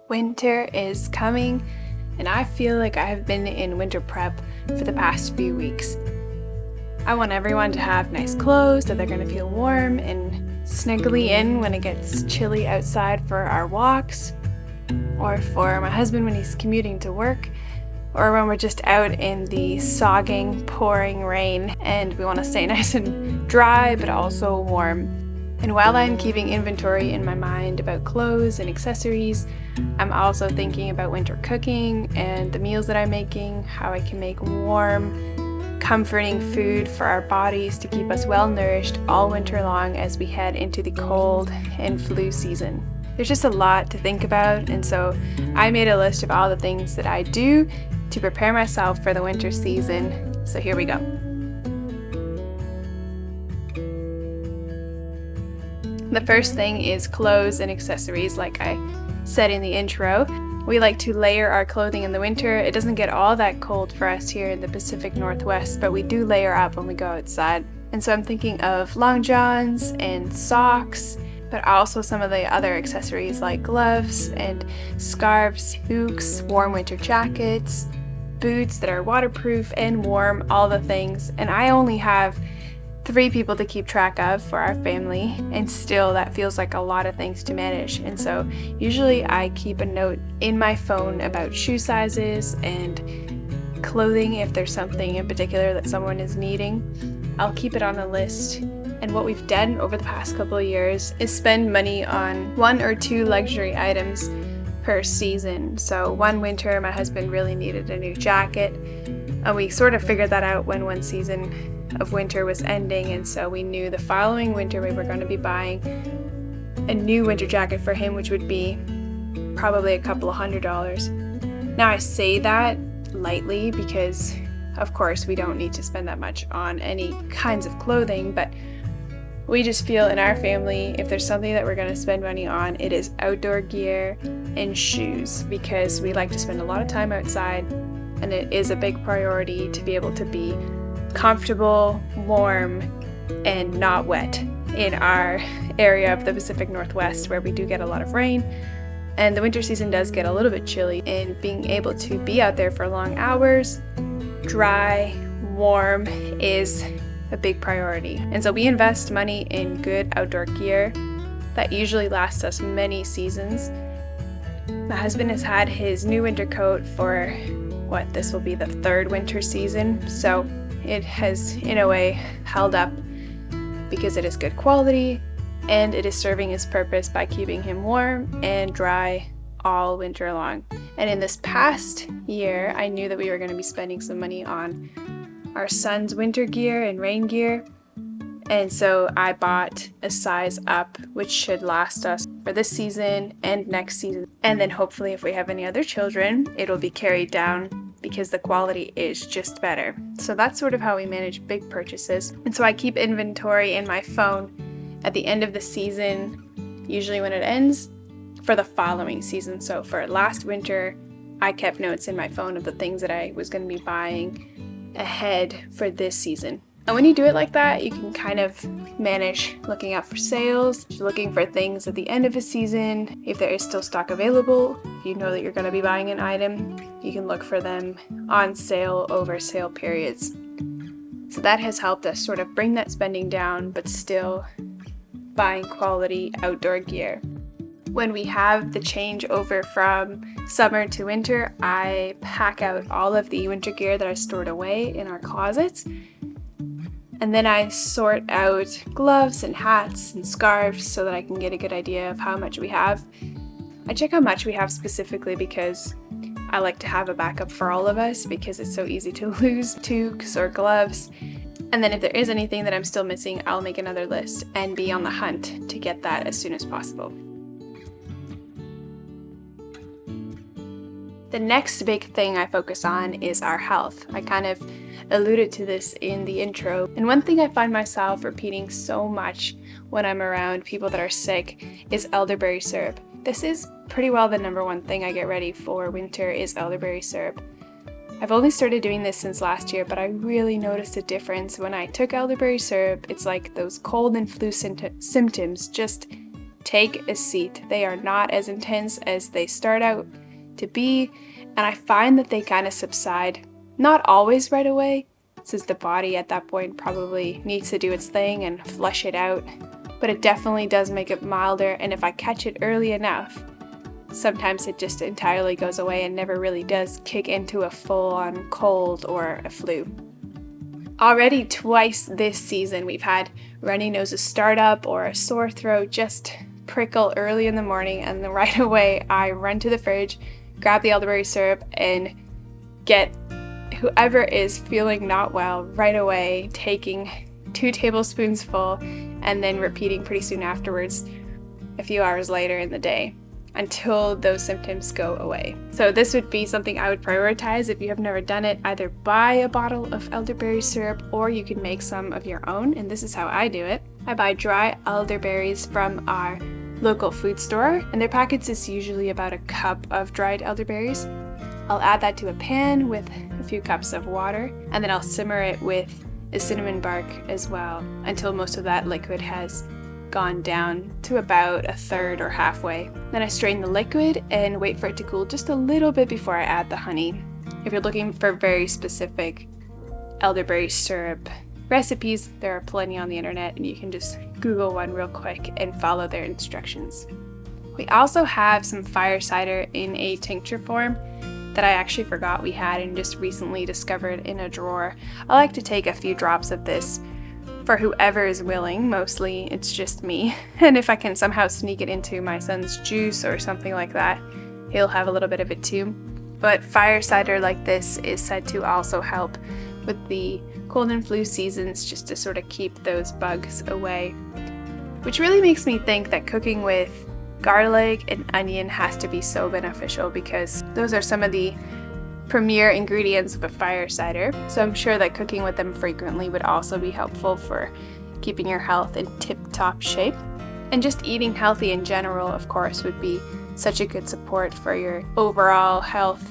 Winter is coming, and I feel like I have been in winter prep for the past few weeks. I want everyone to have nice clothes that they're going to feel warm and snuggly in when it gets chilly outside for our walks, or for my husband when he's commuting to work, or when we're just out in the sogging, pouring rain and we want to stay nice and dry but also warm. And while I'm keeping inventory in my mind about clothes and accessories, I'm also thinking about winter cooking and the meals that I'm making, how I can make warm, comforting food for our bodies to keep us well nourished all winter long as we head into the cold and flu season. There's just a lot to think about, and so I made a list of all the things that I do to prepare myself for the winter season. So here we go. The first thing is clothes and accessories. Like I said in the intro, we like to layer our clothing in the winter. It doesn't get all that cold for us here in the Pacific Northwest, but we do layer up when we go outside. And so I'm thinking of long johns and socks, but also some of the other accessories like gloves and scarves, boots, warm winter jackets, boots that are waterproof and warm, all the things. And I only have 3 people to keep track of for our family, and still that feels like a lot of things to manage. And so usually I keep a note in my phone about shoe sizes and clothing if there's something in particular that someone is needing. I'll keep it on a list. And what we've done over the past couple of years is spend money on 1 or 2 luxury items per season. So one winter my husband really needed a new jacket, and we sort of figured that out when one season of winter was ending, and so we knew the following winter we were going to be buying a new winter jacket for him, which would be probably a couple of $100. Now I say that lightly because of course we don't need to spend that much on any kinds of clothing, but we just feel in our family if there's something that we're going to spend money on, it is outdoor gear and shoes, because we like to spend a lot of time outside, and it is a big priority to be able to be comfortable, warm, and not wet in our area of the Pacific Northwest where we do get a lot of rain, and the winter season does get a little bit chilly, and being able to be out there for long hours, dry, warm is a big priority. And so we invest money in good outdoor gear that usually lasts us many seasons. My husband has had his new winter coat for this will be the 3rd winter season, so it has, in a way, held up because it is good quality and it is serving its purpose by keeping him warm and dry all winter long. And in this past year, I knew that we were going to be spending some money on our son's winter gear and rain gear, and so I bought a size up, which should last us for this season and next season. And then hopefully if we have any other children, it'll be carried down because the quality is just better. So that's sort of how we manage big purchases. And so I keep inventory in my phone at the end of the season, usually when it ends, for the following season. So for last winter, I kept notes in my phone of the things that I was going to be buying ahead for this season. And when you do it like that, you can kind of manage looking out for sales, looking for things at the end of a season. If there is still stock available, if you know that you're going to be buying an item, you can look for them on sale over sale periods. So that has helped us sort of bring that spending down, but still buying quality outdoor gear. When we have the change over from summer to winter, I pack out all of the winter gear that I stored away in our closets. And then I sort out gloves and hats and scarves so that I can get a good idea of how much we have. I check how much we have specifically because I like to have a backup for all of us, because it's so easy to lose toques or gloves. And then if there is anything that I'm still missing, I'll make another list and be on the hunt to get that as soon as possible. The next big thing I focus on is our health. I kind of alluded to this in the intro, and one thing I find myself repeating so much when I'm around people that are sick is elderberry syrup. This is pretty well the number one thing I get ready for winter is elderberry syrup. I've only started doing this since last year, but I really noticed a difference when I took elderberry syrup. It's like those cold and flu symptoms just take a seat. They are not as intense as they start out to be, and I find that they kind of subside. Not always right away, since the body at that point probably needs to do its thing and flush it out, but it definitely does make it milder, and if I catch it early enough, sometimes it just entirely goes away and never really does kick into a full-on cold or a flu. Already twice this season we've had runny noses start up or a sore throat just prickle early in the morning, and then right away I run to the fridge, grab the elderberry syrup, and get whoever is feeling not well right away taking 2 tablespoons full and then repeating pretty soon afterwards a few hours later in the day until those symptoms go away. So this would be something I would prioritize if you have never done it. Either buy a bottle of elderberry syrup or you can make some of your own, and this is how I do it. I buy dry elderberries from our local food store, and their packets is usually about a cup of dried elderberries. I'll add that to a pan with a few cups of water, and then I'll simmer it with a cinnamon bark as well until most of that liquid has gone down to about a third or halfway. Then I strain the liquid and wait for it to cool just a little bit before I add the honey. If you're looking for very specific elderberry syrup recipes, there are plenty on the internet, and you can just Google one real quick and follow their instructions. We also have some fire cider in a tincture form that I actually forgot we had and just recently discovered in a drawer. I like to take a few drops of this for whoever is willing. Mostly it's just me, and if I can somehow sneak it into my son's juice or something like that, he'll have a little bit of it too. But fire cider like this is said to also help with the cold and flu seasons, just to sort of keep those bugs away, which really makes me think that cooking with garlic and onion has to be so beneficial, because those are some of the premier ingredients of a fire cider. So I'm sure that cooking with them frequently would also be helpful for keeping your health in tip-top shape. And just eating healthy in general, of course, would be such a good support for your overall health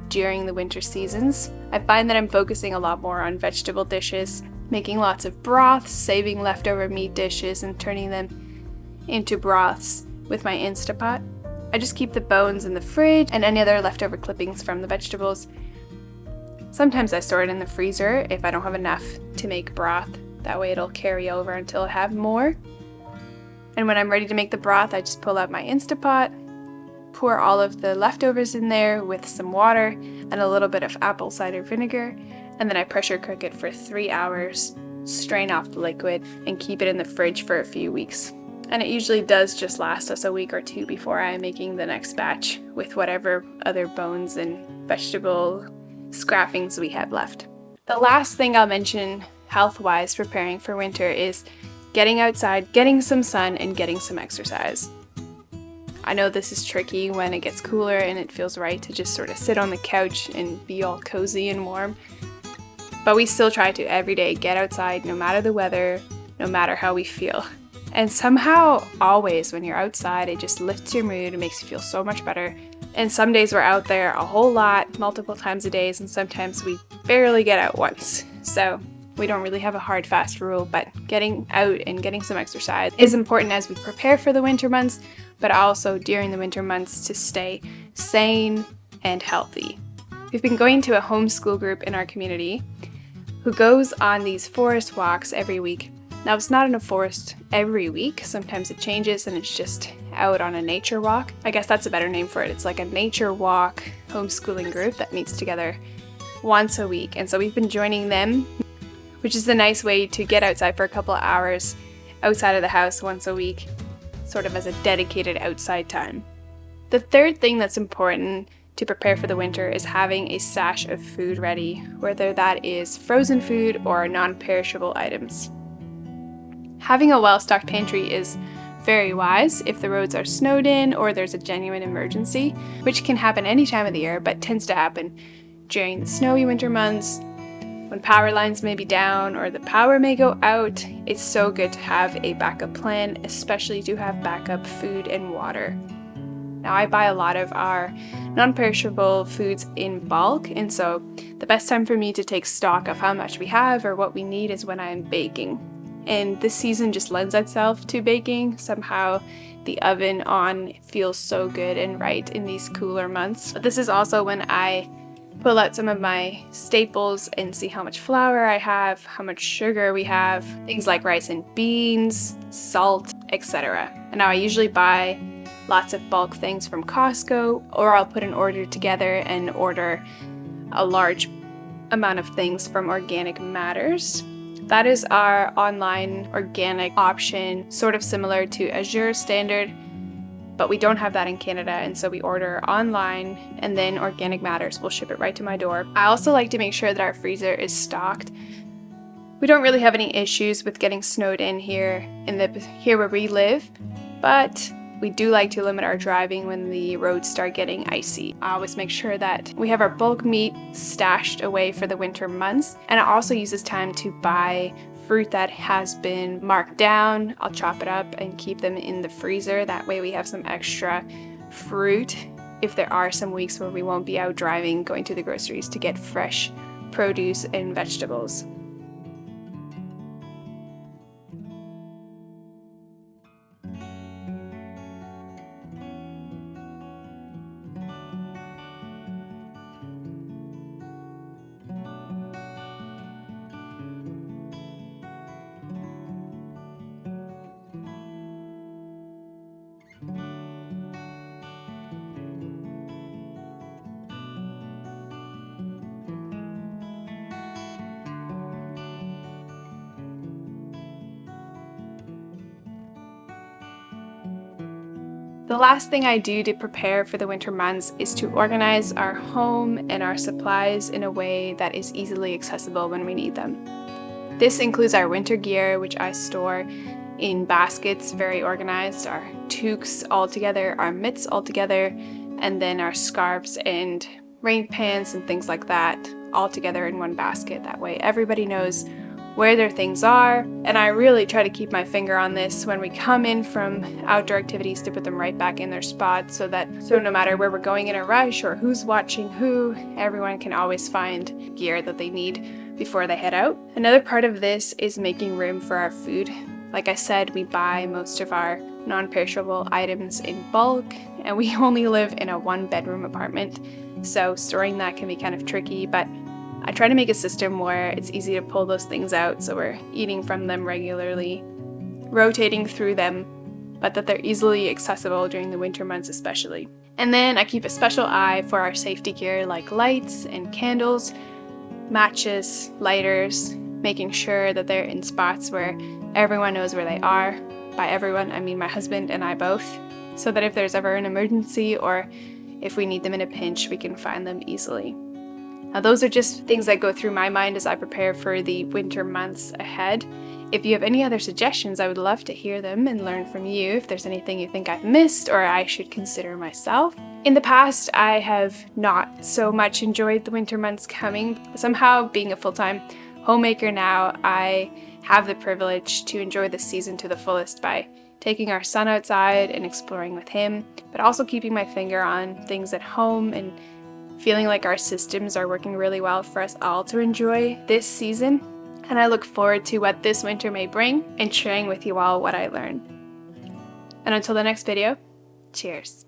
during the winter seasons. I find that I'm focusing a lot more on vegetable dishes, making lots of broths, saving leftover meat dishes and turning them into broths with my Instapot. I just keep the bones in the fridge and any other leftover clippings from the vegetables. Sometimes I store it in the freezer if I don't have enough to make broth. That way it'll carry over until I have more. And when I'm ready to make the broth, I just pull out my Instapot, pour all of the leftovers in there with some water and a little bit of apple cider vinegar, and then I pressure cook it for 3 hours, strain off the liquid, and keep it in the fridge for a few weeks. And it usually does just last us a week or two before I'm making the next batch with whatever other bones and vegetable scrappings we have left. The last thing I'll mention health-wise preparing for winter is getting outside, getting some sun, and getting some exercise. I know this is tricky when it gets cooler and it feels right to just sort of sit on the couch and be all cozy and warm, but we still try to every day get outside no matter the weather, no matter how we feel. And somehow, always, when you're outside, it just lifts your mood and makes you feel so much better. And some days we're out there a whole lot, multiple times a day, and sometimes we barely get out once. So we don't really have a hard, fast rule, but getting out and getting some exercise is important as we prepare for the winter months, but also during the winter months to stay sane and healthy. We've been going to a homeschool group in our community who goes on these forest walks every week. Now, it's not in a forest every week. Sometimes it changes and it's just out on a nature walk. I guess that's a better name for it. It's like a nature walk homeschooling group that meets together once a week. And so we've been joining them, which is a nice way to get outside for a couple of hours outside of the house once a week, sort of as a dedicated outside time. The third thing that's important to prepare for the winter is having a stash of food ready, whether that is frozen food or non-perishable items. Having a well-stocked pantry is very wise if the roads are snowed in or there's a genuine emergency, which can happen any time of the year but tends to happen during the snowy winter months, when power lines may be down or the power may go out. It's so good to have a backup plan, especially to have backup food and water. Now, I buy a lot of our non-perishable foods in bulk, and so the best time for me to take stock of how much we have or what we need is when I'm baking. And this season just lends itself to baking. Somehow the oven on feels so good and right in these cooler months. But this is also when I pull out some of my staples and see how much flour I have, how much sugar we have, things like rice and beans, salt, etc. And now I usually buy lots of bulk things from Costco, or I'll put an order together and order a large amount of things from Organic Matters. That is our online organic option, sort of similar to Azure Standard, but we don't have that in Canada, and so we order online and then Organic Matters will ship it right to my door. I also like to make sure that our freezer is stocked. We don't really have any issues with getting snowed in here where we live, but we do like to limit our driving when the roads start getting icy. I always make sure that we have our bulk meat stashed away for the winter months, and I also use this time to buy fruit that has been marked down. I'll chop it up and keep them in the freezer. That way we have some extra fruit if there are some weeks where we won't be out driving, going to the groceries to get fresh produce and vegetables. The last thing I do to prepare for the winter months is to organize our home and our supplies in a way that is easily accessible when we need them. This includes our winter gear, which I store in baskets, very organized, our toques all together, our mitts all together, and then our scarves and rain pants and things like that all together in one basket. That way everybody knows where their things are, and I really try to keep my finger on this when we come in from outdoor activities to put them right back in their spot, so no matter where we're going in a rush or who's watching who, everyone can always find gear that they need before they head out. Another part of this is making room for our food. Like I said, we buy most of our non-perishable items in bulk, and we only live in a one-bedroom apartment, so storing that can be kind of tricky, but I try to make a system where it's easy to pull those things out, so we're eating from them regularly, rotating through them, but that they're easily accessible during the winter months especially. And then I keep a special eye for our safety gear like lights and candles, matches, lighters, making sure that they're in spots where everyone knows where they are. By everyone, I mean my husband and I both, so that if there's ever an emergency or if we need them in a pinch, we can find them easily. Now, those are just things that go through my mind as I prepare for the winter months ahead. If you have any other suggestions, I would love to hear them and learn from you if there's anything you think I've missed or I should consider myself. In the past, I have not so much enjoyed the winter months coming. Somehow, being a full-time homemaker now, I have the privilege to enjoy the season to the fullest by taking our son outside and exploring with him, but also keeping my finger on things at home and feeling like our systems are working really well for us all to enjoy this season. And I look forward to what this winter may bring and sharing with you all what I learn. And until the next video, cheers.